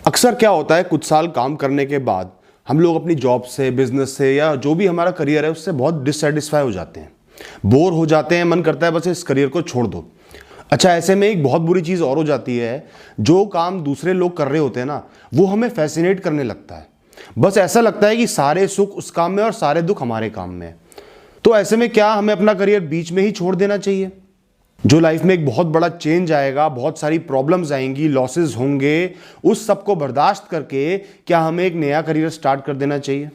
अक्सर क्या होता है, कुछ साल काम करने के बाद हम लोग अपनी जॉब से, बिजनेस से या जो भी हमारा करियर है उससे बहुत डिससेटिस्फाई हो जाते हैं, बोर हो जाते हैं, मन करता है बस इस करियर को छोड़ दो। अच्छा, ऐसे में एक बहुत बुरी चीज़ और हो जाती है, जो काम दूसरे लोग कर रहे होते हैं ना, वो हमें फैसिनेट करने लगता है। बस ऐसा लगता है कि सारे सुख उस काम में और सारे दुख हमारे काम में। तो ऐसे में क्या हमें अपना करियर बीच में ही छोड़ देना चाहिए? जो लाइफ में एक बहुत बड़ा चेंज आएगा, बहुत सारी प्रॉब्लम्स आएंगी, लॉसेस होंगे, उस सब को बर्दाश्त करके क्या हमें एक नया करियर स्टार्ट कर देना चाहिए?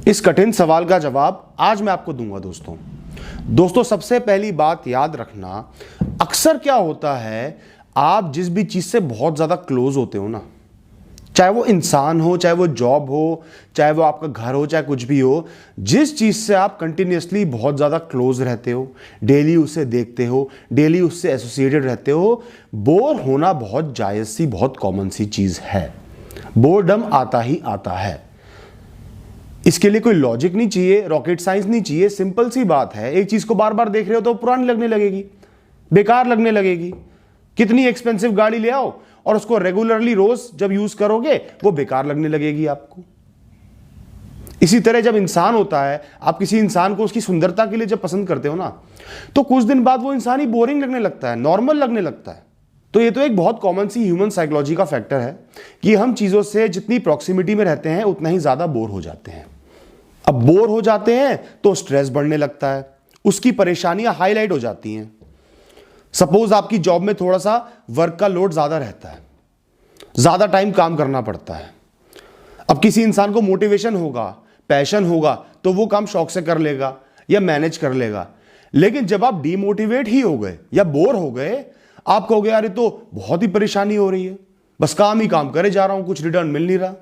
इस कठिन सवाल का जवाब आज मैं आपको दूंगा दोस्तों। सबसे पहली बात याद रखना, अक्सर क्या होता है, आप जिस भी चीज़ से बहुत ज़्यादा क्लोज होते हो ना, चाहे वो इंसान हो, चाहे वो जॉब हो, चाहे वो आपका घर हो, चाहे कुछ भी हो, जिस चीज़ से आप कंटिन्यूसली बहुत ज़्यादा क्लोज रहते हो, डेली उससे देखते हो, डेली उससे एसोसिएटेड रहते हो, बोर होना बहुत जायज़ सी, बहुत कॉमन सी चीज़ है। बोरडम आता ही आता है। इसके लिए कोई लॉजिक नहीं चाहिए, रॉकेट साइंस नहीं चाहिए, सिंपल सी बात है। एक चीज़ को बार बार देख रहे हो तो पुरानी लगने लगेगी, बेकार लगने लगेगी। कितनी एक्सपेंसिव गाड़ी ले आओ और उसको रेगुलरली रोज जब यूज करोगे वो बेकार लगने लगेगी आपको। इसी तरह जब इंसान होता है, आप किसी इंसान को उसकी सुंदरता के लिए जब पसंद करते हो ना, तो कुछ दिन बाद वो इंसान ही बोरिंग लगने लगता है, नॉर्मल लगने लगता है। तो ये तो एक बहुत कॉमन सी ह्यूमन साइकोलॉजी का फैक्टर है कि हम चीजों से जितनी प्रॉक्सिमिटी में रहते हैं उतना ही ज्यादा बोर हो जाते हैं। अब बोर हो जाते हैं तो स्ट्रेस बढ़ने लगता है, उसकी परेशानियां हाईलाइट हो जाती हैं। सपोज आपकी जॉब में थोड़ा सा वर्क का लोड ज्यादा रहता है, ज्यादा टाइम काम करना पड़ता है। अब किसी इंसान को मोटिवेशन होगा, पैशन होगा, तो वो काम शौक से कर लेगा या मैनेज कर लेगा। लेकिन जब आप डीमोटिवेट ही हो गए या बोर हो गए, आप कहोगे यार ये तो बहुत ही परेशानी हो रही है, बस काम ही काम करे जा रहा हूं, कुछ रिटर्न मिल नहीं रहा,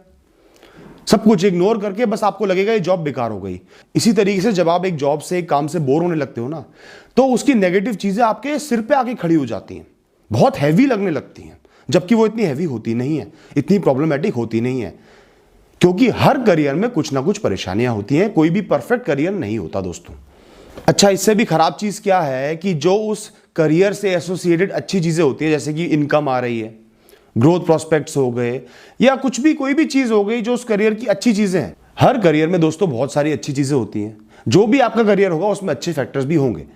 सब कुछ इग्नोर करके बस आपको लगेगा ये जॉब बेकार हो गई। इसी तरीके से जब आप एक जॉब से, एक काम से बोर होने लगते हो ना, तो उसकी नेगेटिव चीजें आपके सिर पे आके खड़ी हो जाती हैं, बहुत हैवी लगने लगती हैं, जबकि वो इतनी हैवी होती नहीं है, इतनी प्रॉब्लमेटिक होती नहीं है। क्योंकि हर करियर में कुछ ना कुछ परेशानियां होती हैं, कोई भी परफेक्ट करियर नहीं होता दोस्तों। अच्छा, इससे भी खराब चीज क्या है कि जो उस करियर से एसोसिएटेड अच्छी चीजें होती है, जैसे कि इनकम आ रही है, ग्रोथ प्रोस्पेक्ट्स हो गए, या कुछ भी, कोई भी चीज हो गई जो उस करियर की अच्छी चीजें हैं। हर करियर में दोस्तों बहुत सारी अच्छी चीजें होती हैं, जो भी आपका करियर होगा उसमें अच्छे फैक्टर्स भी होंगे।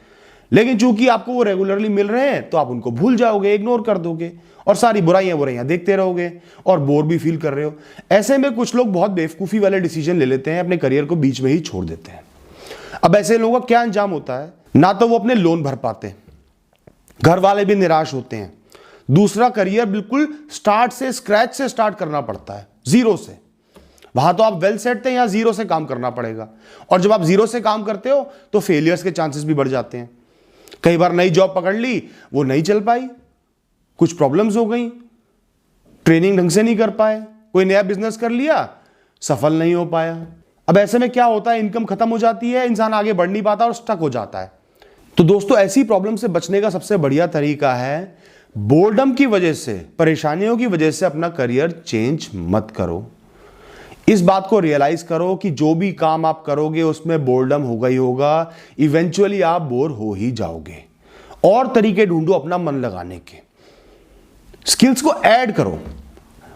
लेकिन चूंकि आपको वो रेगुलरली मिल रहे हैं तो आप उनको भूल जाओगे, इग्नोर कर दोगे और सारी बुराइयां देखते रहोगे और बोर भी फील कर रहे हो। ऐसे में कुछ लोग बहुत बेवकूफी वाले डिसीजन ले लेते हैं, अपने करियर को बीच में ही छोड़ देते हैं। अब ऐसे लोगों का क्या अंजाम होता है, ना तो वो अपने लोन भर पाते, घर वाले भी निराश होते हैं, दूसरा करियर बिल्कुल स्टार्ट से, स्क्रैच से स्टार्ट करना पड़ता है, जीरो से। वहां तो आप वेल सेट थे, यहां जीरो से काम करना पड़ेगा। और जब आप जीरो से काम करते हो तो फेलियर्स के चांसेस भी बढ़ जाते हैं। कई बार नई जॉब पकड़ ली, वो नहीं चल पाई, कुछ प्रॉब्लम्स हो गई, ट्रेनिंग ढंग से नहीं कर पाए, कोई नया बिजनेस कर लिया, सफल नहीं हो पाया। अब ऐसे में क्या होता है, इनकम खत्म हो जाती है, इंसान आगे बढ़ नहीं पाता और स्टक हो जाता है। तो दोस्तों, ऐसी प्रॉब्लम से बचने का सबसे बढ़िया तरीका है, बोर्डम की वजह से, परेशानियों की वजह से अपना करियर चेंज मत करो। इस बात को रियलाइज करो कि जो भी काम आप करोगे उसमें बोर्डम होगा ही होगा, इवेंचुअली आप बोर हो ही जाओगे। और तरीके ढूंढो अपना मन लगाने के, स्किल्स को ऐड करो,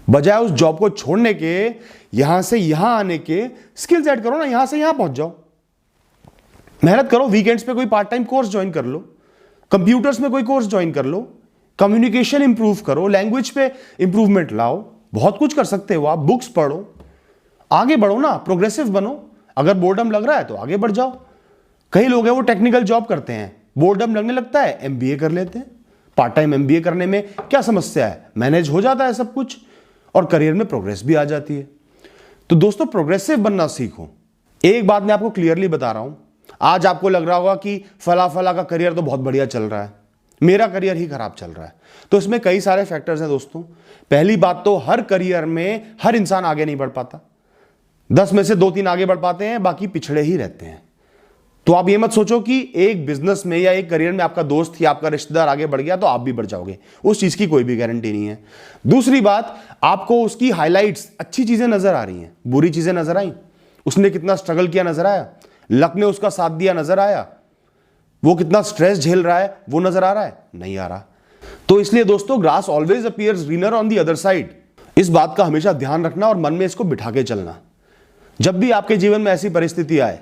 बजाय उस जॉब को छोड़ने के, यहां से यहां आने के, स्किल्स ऐड करो ना, यहां से यहां पहुंच जाओ, मेहनत करो। वीकेंड्स पे कोई पार्ट टाइम कोर्स ज्वाइन कर लो, कंप्यूटर्स में कोई कोर्स ज्वाइन कर लो, कम्युनिकेशन इंप्रूव करो, लैंग्वेज पे इंप्रूवमेंट लाओ, बहुत कुछ कर सकते हो आप। बुक्स पढ़ो, आगे बढ़ो ना, प्रोग्रेसिव बनो। अगर बोर्डम लग रहा है तो आगे बढ़ जाओ। कई लोग हैं वो टेक्निकल जॉब करते हैं, बोर्डम लगने लगता है, एमबीए कर लेते हैं। पार्ट टाइम एमबीए करने में क्या समस्या है, मैनेज हो जाता है सब कुछ और करियर में प्रोग्रेस भी आ जाती है। तो दोस्तों, प्रोग्रेसिव बनना सीखो। एक बात मैं आपको क्लियरली बता रहा हूं, आज आपको लग रहा होगा कि फला फला का करियर तो बहुत बढ़िया चल रहा है, मेरा करियर ही खराब चल रहा है। तो इसमें कई सारे फैक्टर्स हैं दोस्तों। पहली बात तो, हर करियर में हर इंसान आगे नहीं बढ़ पाता, 10 में से 2-3 आगे बढ़ पाते हैं, बाकी पिछड़े ही रहते हैं। तो आप ये मत सोचो कि एक बिजनेस में या एक करियर में आपका दोस्त या आपका रिश्तेदार आगे बढ़ गया तो आप भी बढ़ जाओगे, उस चीज की कोई भी गारंटी नहीं है। दूसरी बात, आपको उसकी हाइलाइट्स, अच्छी चीजें नजर आ रही हैं, बुरी चीजें नजर आई, उसने कितना स्ट्रगल किया नजर आया, लक ने उसका साथ दिया नजर आया, वो कितना स्ट्रेस झेल रहा है वो नजर आ रहा है, नहीं आ रहा। तो इसलिए दोस्तों, grass always appears greener on the other side. इस बात का हमेशा ध्यान रखना और मन में इसको बिठा के चलना। जब भी आपके जीवन में ऐसी परिस्थिति आए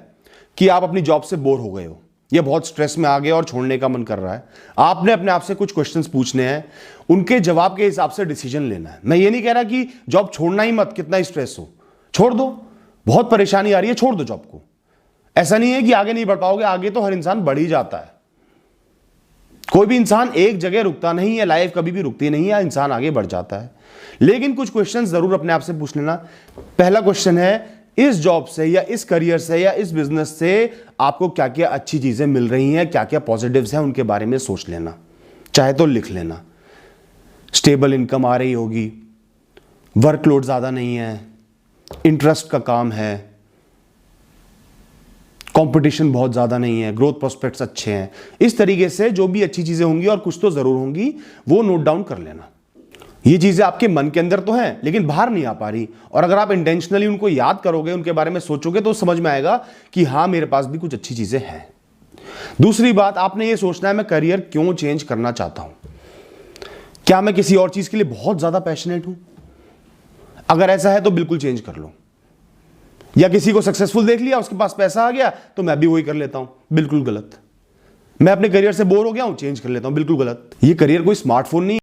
कि आप अपनी जॉब से बोर हो गए हो या बहुत स्ट्रेस में आ गए और छोड़ने का मन कर रहा है, आपने अपने आप से कुछ क्वेश्चंस पूछने हैं, उनके जवाब के हिसाब से डिसीजन लेना है। मैं ये नहीं कह रहा कि जॉब छोड़ना ही मत, कितना ही स्ट्रेस हो छोड़ दो, बहुत परेशानी आ रही है छोड़ दो जॉब को। ऐसा नहीं है कि आगे नहीं बढ़ पाओगे, आगे तो हर इंसान बढ़ ही जाता है। कोई भी इंसान एक जगह रुकता नहीं है, लाइफ कभी भी रुकती नहीं है, इंसान आगे बढ़ जाता है। लेकिन कुछ क्वेश्चन जरूर अपने आप से पूछ लेना। पहला क्वेश्चन है, इस जॉब से या इस करियर से या इस बिजनेस से आपको क्या क्या अच्छी चीजें मिल रही हैं, क्या क्या पॉजिटिव्स हैं, उनके बारे में सोच लेना, चाहे तो लिख लेना। स्टेबल इनकम आ रही होगी, वर्कलोड ज्यादा नहीं है, इंटरेस्ट का काम है, कंपटीशन बहुत ज़्यादा नहीं है, ग्रोथ प्रोस्पेक्ट्स अच्छे हैं। इस तरीके से जो भी अच्छी चीज़ें होंगी, और कुछ तो ज़रूर होंगी, वो नोट डाउन कर लेना। ये चीज़ें आपके मन के अंदर तो हैं लेकिन बाहर नहीं आ पा रही, और अगर आप इंटेंशनली उनको याद करोगे, उनके बारे में सोचोगे, तो समझ में आएगा कि हाँ मेरे पास भी कुछ अच्छी चीज़ें हैं। दूसरी बात, आपने ये सोचना है मैं करियर क्यों चेंज करना चाहता हूँ। क्या मैं किसी और चीज़ के लिए बहुत ज़्यादा पैशनेट हूँ? अगर ऐसा है तो बिल्कुल चेंज कर लो। या किसी को सक्सेसफुल देख लिया, उसके पास पैसा आ गया तो मैं भी वही कर लेता हूं, बिल्कुल गलत। मैं अपने करियर से बोर हो गया हूं, चेंज कर लेता हूं, बिल्कुल गलत। ये करियर कोई स्मार्टफोन नहीं